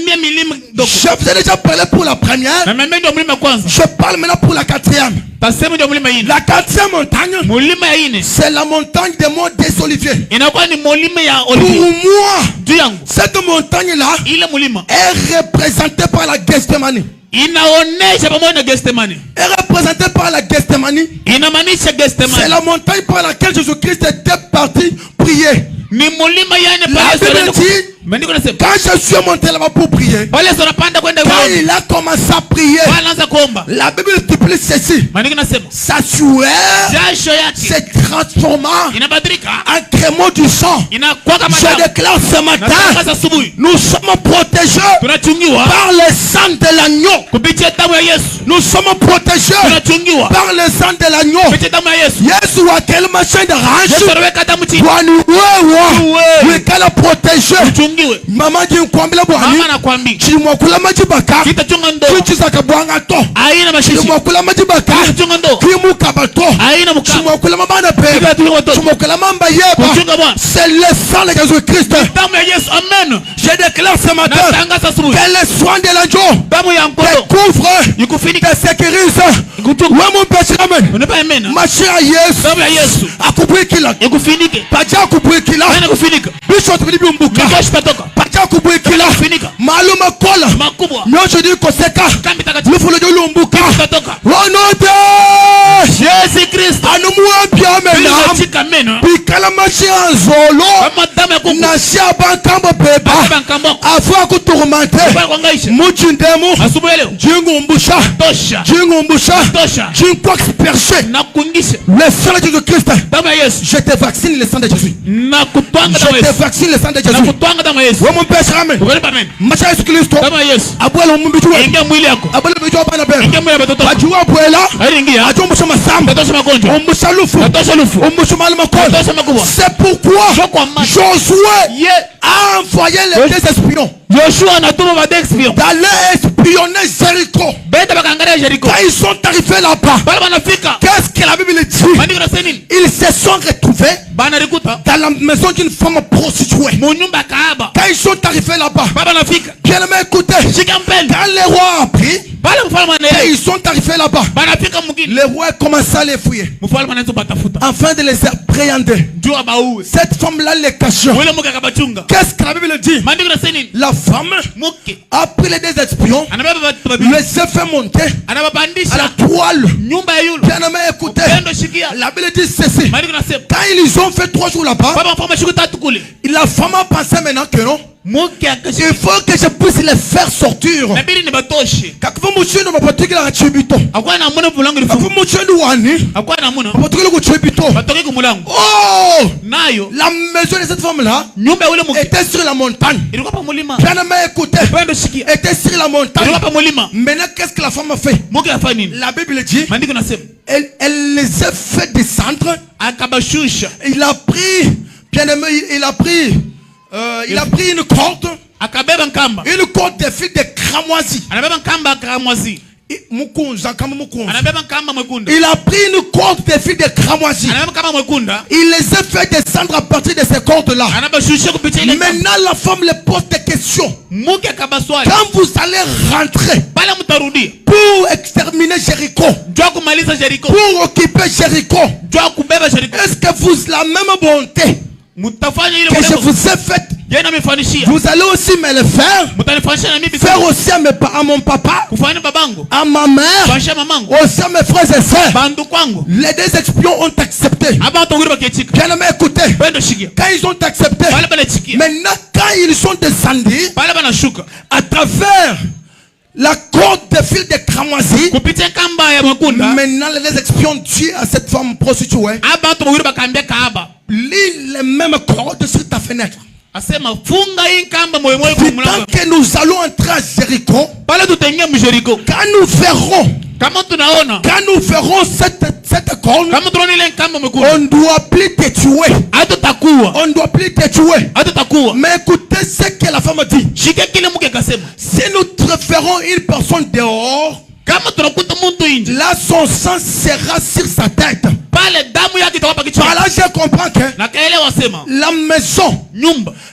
Je vous ai déjà parlé pour la première. Je parle maintenant pour la quatrième. La quatrième montagne, c'est la montagne des monts des Oliviers. Pour moi, cette montagne-là est représentée par la Gethsemane. Est représentée par la Gethsemane. C'est la montagne par laquelle Jésus-Christ était parti prier. La Bible dit, quand Jésus est monté là-bas pour prier, quand il a commencé à prier, la Bible stipule ceci: sa sueur se transforma en crémeau du sang. Je déclare ce matin, nous sommes protégés par le sang de l'agneau. Nous sommes protégés par le sang de l'agneau. Yesu wa quel machin de range wa nous wekala protégé. Maman dit kwambila bwani chimokula majibaka kichizaka bwanga to chimokula majibaka kimukabato chimokula mabana pe chimokula mamba yeba. C'est le sang de Jésus-Christ. Je déclare ce matin que le soin de l'agneau te couvre, te sécurise. Ouais mon péché amen. Machi à Yesu akubwikila paja akubwikila bishop bilibumbuka paja akubwikila maluma kola nyocho di koseka lufulo de lumbuka wonote Jésus Christ anumuambia mena bikala machi anzolo na shaba kambo beba afwa kuturumante muchindemo jingumbusha perché le sang de Jésus-Christ. Je te vaccine le sang de Jésus. Je te vaccine le sang de Jésus. Mon père Amen. Macha Jésus Christ. Abuelo mumbitu. Abuelo mumbitu bana be. Ajua abuela. Ajua mshama sam. Mshalufu. Mshama malmakol. C'est pourquoi Josué a envoyé les deux espions. Joshua n'a tout d'aller espionner Jéricho. Quand ils sont arrivés là-bas, qu'est-ce que la Bible dit? Ils se sont retrouvés dans la maison d'une femme prostituée. Quand ils sont arrivés là-bas, bien aimé, écoutez, quand les rois ont pris, et ils sont arrivés là-bas, les rois commencent à les fouiller afin de les appréhender. Cette femme-là les cachait. Qu'est-ce que la Bible dit? La femme a pris les deux espions, les a fait monter à la toile. Bien aimé, écoutez, la Bible dit ceci: quand ils ont fait 3 jours là-bas, la femme a pensé maintenant que non, il faut que je puisse les faire sortir. Oh, la maison de cette femme-là était sur la montagne. Écoutez, était sur la montagne. Maintenant, qu'est-ce que la femme a fait? La Bible dit, elle les a fait descendre. Il a pris, bien aimé, il a pris une corde de fil de cramoisi. Il a pris une corde de fil de cramoisi. Il les a fait descendre à partir de ces cordes-là. Maintenant, la femme les pose des questions. Quand vous allez rentrer pour exterminer Jéricho, pour occuper Jéricho, est-ce que vous avez la même bonté que je vous ai faite? Vous allez aussi me le faire aussi à mon papa, à ma mère, aussi à mes frères et sœurs. Les deux espions ont accepté. Bien aimé, écoutez, quand ils ont accepté, maintenant quand ils sont descendus à travers la corde de fil de cramoisi, maintenant les espions disent à cette femme prostituée: lis les mêmes cordes sur ta fenêtre. Tant que nous allons entrer à Jéricho, quand nous verrons cette corde, on ne doit plus te tuer. On ne doit plus te tuer. Mais écoutez ce que la femme dit: si nous préférons une personne dehors, là son sang sera sur sa tête. Par là, je comprends que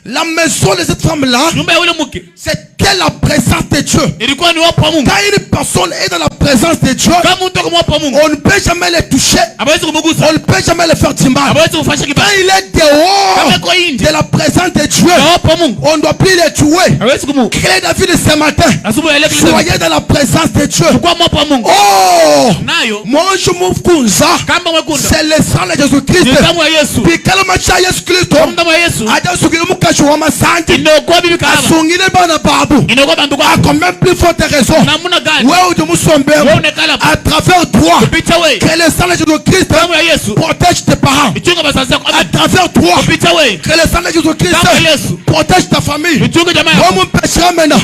la maison de cette femme-là, c'était la présence de Dieu. Quand une personne est dans la présence de Dieu, on ne peut jamais les toucher. On ne peut jamais les faire du mal. Quand il est dehors de la présence de Dieu, on ne doit plus les tuer. Quel est David ce matin? Soyez dans la présence de Dieu. Oh, moi je m'ouvre comme ça. C'est le sang de Jésus-Christ. Puis quand le match à Jésus-Christ, a quand même plus forte raison. À travers toi, que le sang de Jésus-Christ protège tes parents. À travers toi, que le sang de Jésus-Christ protège ta famille. Moi, mon péché maintenant.